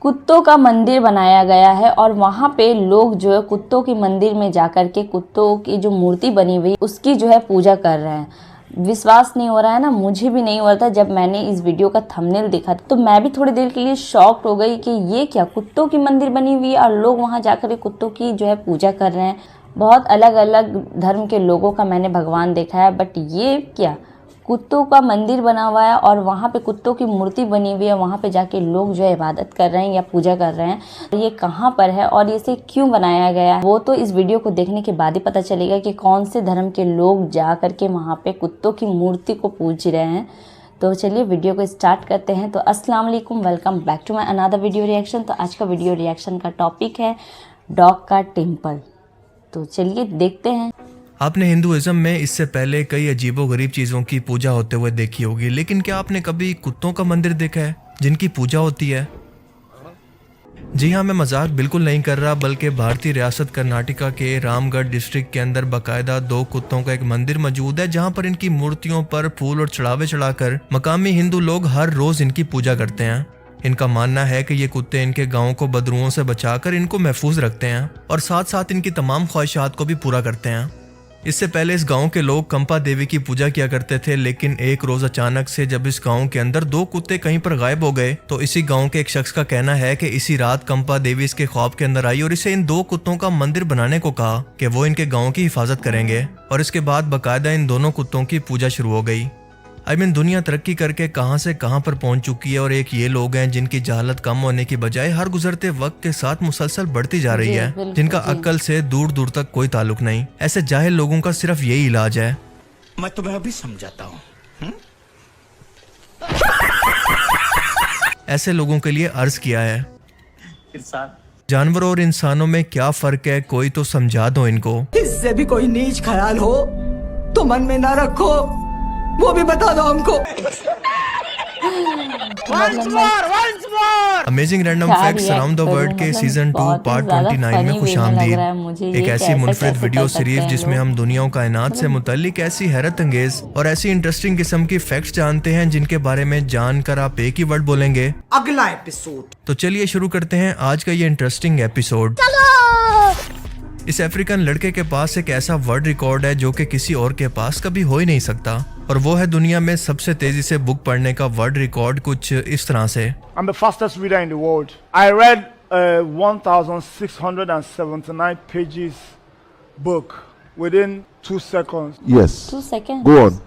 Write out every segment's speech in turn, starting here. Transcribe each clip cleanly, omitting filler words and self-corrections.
कुत्तों का मंदिर बनाया गया है और वहाँ पे लोग जो है कुत्तों के मंदिर में जाकर के कुत्तों की जो मूर्ति बनी हुई उसकी जो है पूजा कर रहे हैं। विश्वास नहीं हो रहा है ना, मुझे भी नहीं हो रहा था जब मैंने इस वीडियो का थंबनेल देखा तो मैं भी थोड़ी देर के लिए शॉक्ड हो गई कि ये क्या, कुत्तों की मंदिर बनी हुई है और लोग वहाँ जाकर के कुत्तों की जो है पूजा कर रहे हैं। बहुत अलग अलग धर्म के लोगों का मैंने भगवान देखा है, बट ये क्या, कुत्तों का मंदिर बना हुआ है और वहाँ पे कुत्तों की मूर्ति बनी हुई है, वहाँ पे जाके लोग जो है इबादत कर रहे हैं या पूजा कर रहे हैं। ये कहाँ पर है और इसे क्यों बनाया गया है वो तो इस वीडियो को देखने के बाद ही पता चलेगा कि कौन से धर्म के लोग जा करके वहाँ पे कुत्तों की मूर्ति को पूज रहे हैं। तो चलिए वीडियो को स्टार्ट करते हैं। तो अस्सलाम वालेकुम, welcome back to my another video reaction. तो आज का वीडियो रिएक्शन का टॉपिक है डॉग का टेम्पल। तो चलिए देखते हैं। आपने हिंदुइज्म में इससे पहले कई अजीबोगरीब चीज़ों की पूजा होते हुए देखी होगी, लेकिन क्या आपने कभी कुत्तों का मंदिर देखा है जिनकी पूजा होती है? जी हाँ, मैं मजाक बिल्कुल नहीं कर रहा, बल्कि भारतीय रियासत कर्नाटका के रामगढ़ डिस्ट्रिक्ट के अंदर बाकायदा 2 कुत्तों का एक मंदिर मौजूद है, जहाँ पर इनकी मूर्तियों पर फूल और चढ़ावे चढ़ाकर मकामी हिंदू लोग हर रोज इनकी पूजा करते हैं। इनका मानना है कि ये कुत्ते इनके गांव को बदरुओं से बचाकर इनको महफूज रखते हैं और साथ साथ इनकी तमाम ख्वाहिशात को भी पूरा करते हैं। इससे पहले इस गांव के लोग कंपा देवी की पूजा किया करते थे, लेकिन एक रोज अचानक से जब इस गांव के अंदर 2 कुत्ते कहीं पर गायब हो गए तो इसी गांव के एक शख्स का कहना है कि इसी रात कंपा देवी इसके ख्वाब के अंदर आई और इसे इन 2 कुत्तों का मंदिर बनाने को कहा कि वो इनके गांव की हिफाजत करेंगे। और इसके बाद बाकायदा इन दोनों कुत्तों की पूजा शुरू हो गई। दुनिया तरक्की करके कहां से कहां पर पहुंच चुकी है और एक ये लोग हैं जिनकी जहालत कम होने की बजाय हर गुजरते वक्त के साथ मुसलसल बढ़ती जा रही है, जिनका अक्ल से दूर दूर तक कोई ताल्लुक नहीं। ऐसे जाहिल लोगों का सिर्फ यही इलाज है। मैं तुम्हें अभी समझाता हूँ। ऐसे लोगों के लिए अर्ज किया है, जानवरों और इंसानों में क्या फर्क है, कोई तो समझा दो इनको। इससे भी कोई नीच ख्याल हो तो मन में ना रखो, वो भी बता दो हमको। Amazing random facts around the world के सीजन 2 पार्ट 29 में खुशामदीद। एक ऐसी मुनफरिद वीडियो सीरीज जिसमें हम दुनिया और कायनात से मुतल्लिक ऐसी हैरत अंगेज और ऐसी इंटरेस्टिंग किस्म की फैक्ट्स जानते हैं जिनके बारे में जानकर आप एक ही वर्ड बोलेंगे, अगला एपिसोड। तो चलिए शुरू करते हैं आज का ये इंटरेस्टिंग एपिसोड। इस अफ्रीकन लड़के के पास एक ऐसा वर्ल्ड रिकॉर्ड है जो कि किसी और के पास कभी हो ही नहीं सकता, और वो है दुनिया में सबसे तेजी से बुक पढ़ने का वर्ल्ड रिकॉर्ड कुछ इस तरह से। I'm the fastest reader in the world. I read a 1679 pages book within 2 seconds. Yes. 2 seconds. Go on.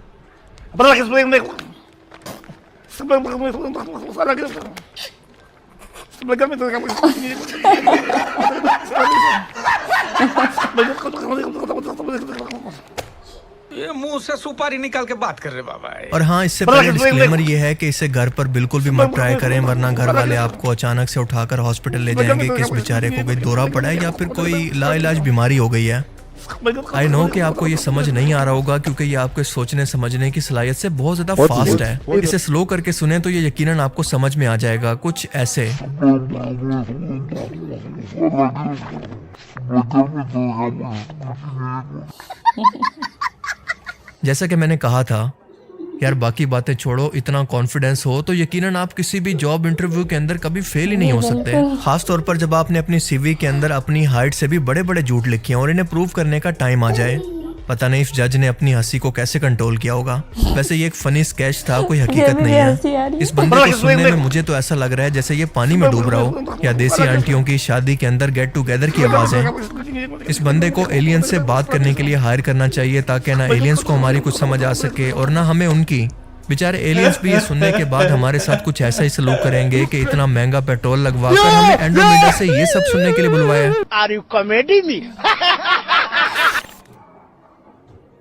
ये मुंह से सुपारी निकाल के बात कर रहे बाबा। और हाँ, इससे पहले डिस्क्लेमर ये है कि इसे घर पर बिल्कुल भी मत ट्राई करें, वरना घर वाले आपको अचानक से उठाकर हॉस्पिटल ले जाएंगे कि इस बेचारे को कोई दौरा पड़ा है या फिर कोई लाइलाज बीमारी हो गई है। आई नो कि आपको ये समझ नहीं आ रहा होगा क्योंकि ये आपके सोचने समझने की सलाहियत से बहुत ज्यादा फास्ट है। इसे स्लो करके सुने तो ये यकीनन आपको समझ में आ जाएगा कुछ ऐसे। जैसा कि मैंने कहा था यार, बाकी बातें छोड़ो, इतना कॉन्फिडेंस हो तो यकीनन आप किसी भी जॉब इंटरव्यू के अंदर कभी फेल ही नहीं हो सकते, खास तौर पर जब आपने अपनी सीवी के अंदर अपनी हाइट से भी बड़े बड़े झूठ लिखे हैं और इन्हें प्रूव करने का टाइम आ जाए। पता नहीं इस जज ने अपनी हंसी को कैसे कंट्रोल किया होगा। वैसे ये एक फनी स्केच था, कोई हकीकत नहीं है। इस बंदे को सुनने में मुझे तो ऐसा लग रहा है जैसे ये पानी में डूब रहा हो या देसी आंटियों की शादी के अंदर गेट टुगेदर की आवाज है। इस बंदे को एलियंस से बात करने के लिए हायर करना चाहिए ताकि ना एलियंस को हमारी कुछ समझ आ सके और ना हमें उनकी। बेचारे एलियंस भी ये सुनने के बाद हमारे साथ कुछ ऐसा ही सलूक करेंगे कि इतना महंगा पेट्रोल लगवाकर हमें एंड्रोमेडा से ये सब सुनने के लिए बुलवाया। Are you comedy me?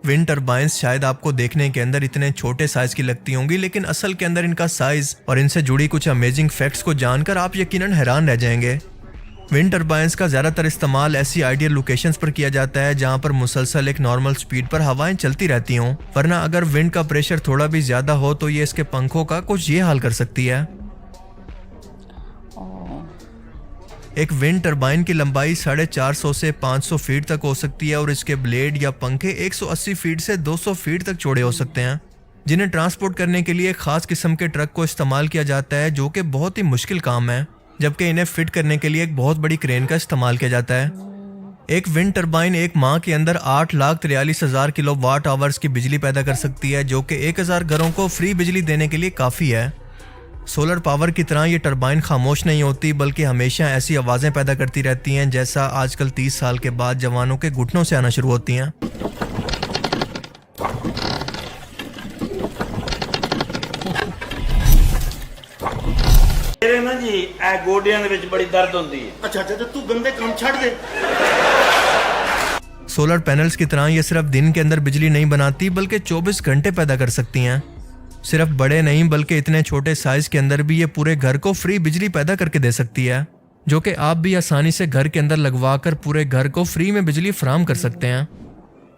Wind turbines शायद आपको देखने के अंदर इतने छोटे साइज की लगती होंगी, लेकिन असल के अंदर इनका साइज और इनसे जुड़ी कुछ अमेजिंग फैक्ट्स को जानकर आप यकीनन हैरान रह जाएंगे। विंड टर्बाइंस का ज़्यादातर इस्तेमाल ऐसी आइडियल लोकेशंस पर किया जाता है जहां पर मुसलसल एक नॉर्मल स्पीड पर हवाएं चलती रहती हों, वरना अगर विंड का प्रेशर थोड़ा भी ज़्यादा हो तो ये इसके पंखों का कुछ ये हाल कर सकती है। एक विंड टरबाइन की लंबाई 450 से 500 फीट तक हो सकती है और इसके ब्लेड या पंखे 180 फीट से 200 फीट तक चौड़े हो सकते हैं, जिन्हें ट्रांसपोर्ट करने के लिए खास किस्म के ट्रक को इस्तेमाल किया जाता है, जो कि बहुत ही मुश्किल काम है। जबकि इन्हें फिट करने के लिए एक बहुत बड़ी क्रेन का इस्तेमाल किया जाता है। एक विंड टरबाइन एक माह के अंदर 8,43,000 किलोवाट आवर्स की बिजली पैदा कर सकती है, जो कि 1,000 घरों को फ्री बिजली देने के लिए काफ़ी है। सोलर पावर की तरह ये टरबाइन खामोश नहीं होती, बल्कि हमेशा ऐसी आवाज़ें पैदा करती रहती हैं जैसा आजकल 30 साल के बाद जवानों के घुटनों से आना शुरू होती हैं। ਮੇਰੇ ਨਾ ਜੀ ਇਹ ਗੋਡਿਆਂ ਦੇ ਵਿੱਚ ਬੜੀ ਦਰਦ ਹੁੰਦੀ ਹੈ। अच्छा अच्छा तो तू गंदे काम छाड़ दे। सोलर पैनल्स की तरह ये सिर्फ दिन के अंदर बिजली नहीं बनाती, बल्कि 24 घंटे पैदा कर सकती हैं। सिर्फ बड़े नहीं बल्कि इतने छोटे साइज के अंदर भी ये पूरे घर को फ्री बिजली पैदा करके दे सकती है, जो कि आप भी आसानी से घर के अंदर लगवा कर पूरे घर को फ्री में बिजली फराहम कर सकते हैं।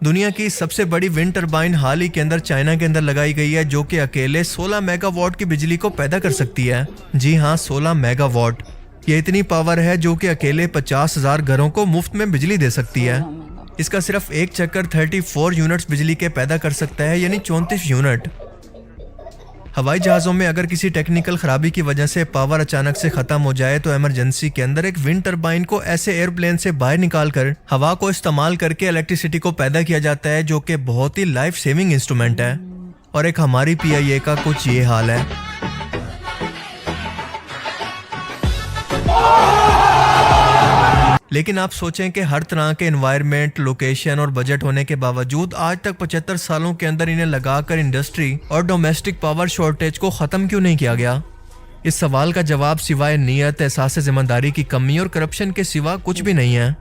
दुनिया की सबसे बड़ी विंड टरबाइन हाल ही के अंदर चाइना के अंदर लगाई गई है, जो कि अकेले 16 मेगावाट की बिजली को पैदा कर सकती है। जी हाँ, 16 मेगावाट। ये इतनी पावर है जो कि अकेले 50,000 घरों को मुफ्त में बिजली दे सकती है। इसका सिर्फ एक चक्कर 34 यूनिट्स बिजली के पैदा कर सकता है, यानी 34 यूनिट। हवाई जहाज़ों में अगर किसी टेक्निकल खराबी की वजह से पावर अचानक से ख़त्म हो जाए तो इमरजेंसी के अंदर एक विंड टरबाइन को ऐसे एयरप्लेन से बाहर निकाल कर हवा को इस्तेमाल करके इलेक्ट्रिसिटी को पैदा किया जाता है, जो कि बहुत ही लाइफ सेविंग इंस्ट्रूमेंट है। और एक हमारी PIA का कुछ ये हाल है। लेकिन आप सोचें कि हर तरह के एनवायरनमेंट, लोकेशन और बजट होने के बावजूद आज तक 75 सालों के अंदर इन्हें लगाकर इंडस्ट्री और डोमेस्टिक पावर शॉर्टेज को ख़त्म क्यों नहीं किया गया? इस सवाल का जवाब सिवाय नीयत, एहसास जिम्मेदारी की कमी और करप्शन के सिवा कुछ भी नहीं है।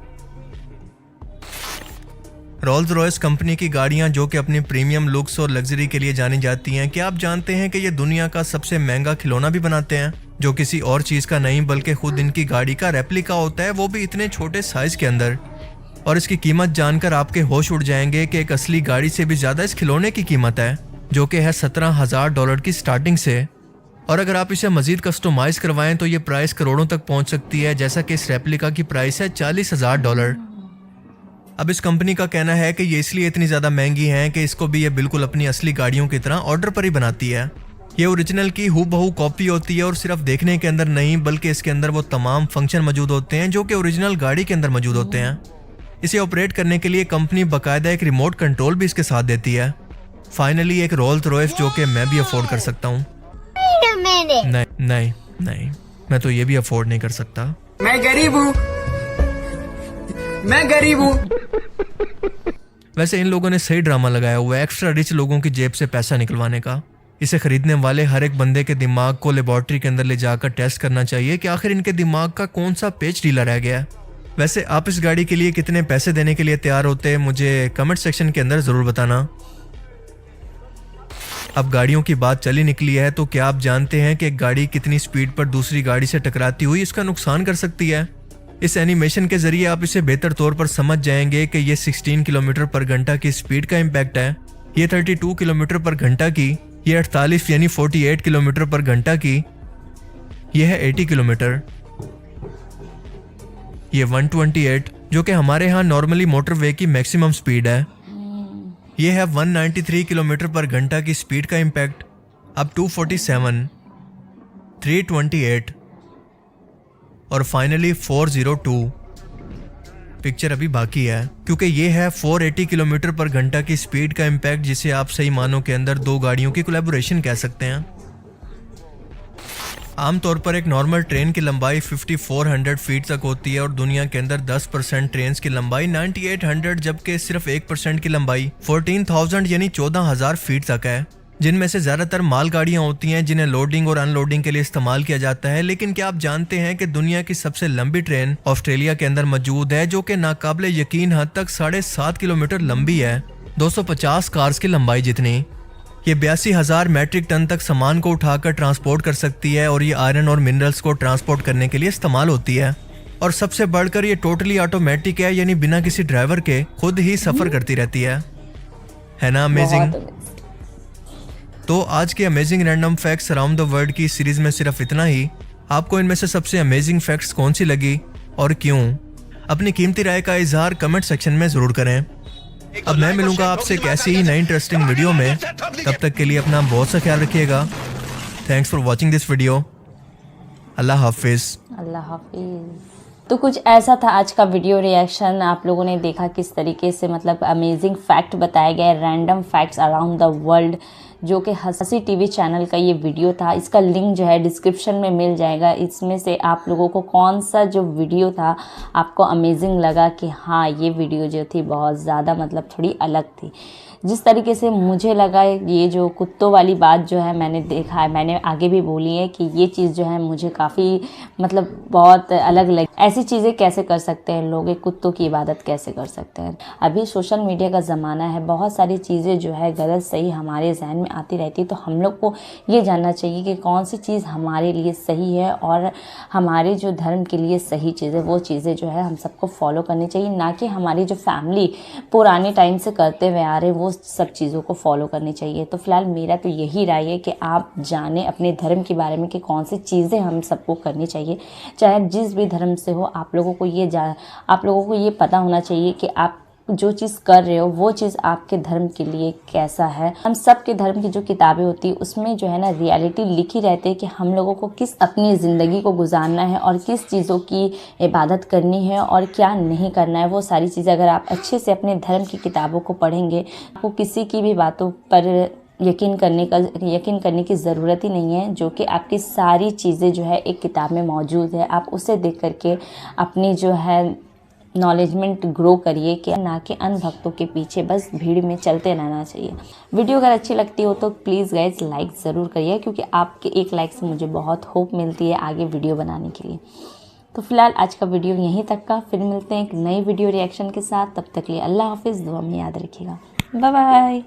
रोल्स रॉयस कंपनी की गाड़ियां, जो कि अपनी प्रीमियम लुक्स और लग्जरी के लिए जानी जाती हैं, क्या आप जानते हैं कि ये दुनिया का सबसे महंगा खिलौना भी बनाते हैं, जो किसी और चीज़ का नहीं बल्कि खुद इनकी गाड़ी का रेप्लिका होता है, वो भी इतने छोटे साइज के अंदर। और इसकी कीमत जानकर आपके होश उड़ जाएंगे कि एक असली गाड़ी से भी ज़्यादा इस खिलौने की कीमत है, जो कि है $17,000 की स्टार्टिंग से। और अगर आप इसे मज़ीद कस्टमाइज करवाएं तो ये प्राइस करोड़ों तक पहुंच सकती है, जैसा कि इस रेप्लिका की प्राइस है $40,000। अब इस कंपनी का कहना है कि ये इसलिए इतनी ज़्यादा महंगी हैं कि इसको भी ये बिल्कुल अपनी असली गाड़ियों की तरह ऑर्डर पर ही बनाती है। ये ओरिजिनल की हूबहू कॉपी होती है और सिर्फ देखने के अंदर नहीं बल्कि इसके अंदर वो तमाम फंक्शन मौजूद होते हैं जो कि ओरिजिनल गाड़ी के अंदर मौजूद होते हैं। इसे ऑपरेट करने के लिए कंपनी बाकायदा एक रिमोट कंट्रोल भी इसके साथ देती है। फाइनली एक रोल्स रॉयस जो कि मैं भी अफोर्ड कर सकता हूँ। नहीं नहीं नहीं, मैं तो ये भी अफोर्ड नहीं कर सकता। मैं गरीब हूँ, मैं गरीब हूँ। वैसे इन लोगों ने सही ड्रामा लगाया हुआ है एक्स्ट्रा रिच लोगों की जेब से पैसा निकलवाने का। इसे खरीदने वाले हर एक बंदे के दिमाग को लेबॉर्ट्री के अंदर ले जाकर टेस्ट करना चाहिए कि आखिर इनके दिमाग का कौन सा पेच ढीला रह गया है। वैसे आप इस गाड़ी के लिए कितने पैसे देने के लिए तैयार होते हैं, मुझे कमेंट सेक्शन के अंदर ज़रूर बताना। अब गाड़ियों की बात चली निकली है तो क्या आप जानते हैं कि एक गाड़ी कितनी स्पीड पर दूसरी गाड़ी से टकराती हुई इसका नुकसान कर सकती है? इस एनिमेशन के जरिए आप इसे बेहतर तौर पर समझ जाएंगे कि ये 16 किलोमीटर पर घंटा की स्पीड का इम्पैक्ट है, ये 32 किलोमीटर पर घंटा की, ये 48 यानी 48 किलोमीटर पर घंटा की, ये है 80 किलोमीटर, ये 128 जो कि हमारे यहाँ नॉर्मली मोटरवे की मैक्सिमम स्पीड है, ये है 193 किलोमीटर पर घंटा की स्पीड का इम्पैक्ट, अब 247, 328 और फाइनली 402। पिक्चर अभी बाकी है क्योंकि ये है 480 किलोमीटर पर घंटा की स्पीड का इम्पैक्ट, जिसे आप सही मानों के अंदर दो गाड़ियों की कोलैबोरेशन कह सकते हैं। आमतौर पर एक नॉर्मल ट्रेन की लंबाई 5400 फीट तक होती है और दुनिया के अंदर 10% ट्रेन की लंबाई 9800 जबकि सिर्फ 1% की लंबाई 14,000 यानी 14,000 फीट तक है, जिनमें से ज़्यादातर मालगाड़ियाँ होती हैं जिन्हें लोडिंग और अनलोडिंग के लिए इस्तेमाल किया जाता है। लेकिन क्या आप जानते हैं कि दुनिया की सबसे लंबी ट्रेन ऑस्ट्रेलिया के अंदर मौजूद है, जो कि नाकाबिले यकीन हद तक 7.5 किलोमीटर लंबी है, 250 कार्स की लंबाई जितनी। ये 82,000 मैट्रिक टन तक सामान को उठाकर ट्रांसपोर्ट कर सकती है और ये आयरन और मिनरल्स को ट्रांसपोर्ट करने के लिए इस्तेमाल होती है। और सबसे बढ़कर ये टोटली ऑटोमेटिक है, यानी बिना किसी ड्राइवर के खुद ही सफ़र करती रहती है ना अमेजिंग? तो आज के amazing random facts around the world की सीरीज में सिर्फ इतना ही। आपको इनमें से सबसे अमेजिंग फैक्ट्स कौन सी लगी और क्यों? अपनी कीमती राय का इजहार कमेंट सेक्शन में ज़रूर करें। अब मैं मिलूंगा आपसे एक ऐसी ही नई इंटरेस्टिंग वीडियो में, तब तक के लिए अपना बहुत सा ख्याल रखिएगा। Thanks for watching this video. अल्लाह हाफिज़। अल्लाह हाफिज़। तो कुछ ऐसा था आज का वीडियो रिएक्शन। आप लोगों ने देखा किस तरीके से मतलब अमेजिंग फैक्ट बताया गया है, random facts around the world, जो कि हंसी टीवी चैनल का ये वीडियो था। इसका लिंक जो है डिस्क्रिप्शन में मिल जाएगा। इसमें से आप लोगों को कौन सा जो वीडियो था आपको अमेजिंग लगा कि हाँ ये वीडियो जो थी बहुत ज़्यादा मतलब थोड़ी अलग थी। जिस तरीके से मुझे लगा ये जो कुत्तों वाली बात जो है मैंने देखा है, मैंने आगे भी बोली है कि ये चीज़ जो है मुझे काफ़ी मतलब बहुत अलग लगी। ऐसी चीज़ें कैसे कर सकते हैं लोग, एक कुत्तों की इबादत कैसे कर सकते हैं। अभी सोशल मीडिया का ज़माना है, बहुत सारी चीज़ें जो है गलत सही हमारे जहन में आती रहती है। तो हम लोग को ये जानना चाहिए कि कौन सी चीज़ हमारे लिए सही है और हमारे जो धर्म के लिए सही चीज़ है वो चीज़ें जो है हम सबको फॉलो करनी चाहिए, ना कि हमारी जो फैमिली पुराने टाइम से करते हुए आ रहे हैं वो सब चीज़ों को फॉलो करनी चाहिए। तो फिलहाल मेरा तो यही राय है कि आप जानें अपने धर्म के बारे में कि कौन सी चीज़ें हम सबको करनी चाहिए, चाहे जिस भी धर्म से हो। आप लोगों को ये पता होना चाहिए कि आप जो चीज़ कर रहे हो वो चीज़ आपके धर्म के लिए कैसा है। हम सब के धर्म की जो किताबें होती है उसमें जो है ना रियलिटी लिखी रहती है कि हम लोगों को किस अपनी ज़िंदगी को गुजारना है और किस चीज़ों की इबादत करनी है और क्या नहीं करना है। वो सारी चीज़ें अगर आप अच्छे से अपने धर्म की किताबों को पढ़ेंगे, आपको किसी की भी बातों पर यकीन करने की ज़रूरत ही नहीं है। जो कि आपकी सारी चीज़ें जो है एक किताब में मौजूद है, आप उसे देख करके अपनी जो है नॉलेजमेंट ग्रो करिए, कि ना कि अनभक्तों के पीछे बस भीड़ में चलते रहना चाहिए। वीडियो अगर अच्छी लगती हो तो प्लीज़ गाइज लाइक ज़रूर करिए, क्योंकि आपके एक लाइक से मुझे बहुत होप मिलती है आगे वीडियो बनाने के लिए। तो फिलहाल आज का वीडियो यहीं तक का, फिर मिलते हैं एक नई वीडियो रिएक्शन के साथ। तब तक लिए अल्लाह हाफिज़, दुआ में याद रखिएगा। Bye bye.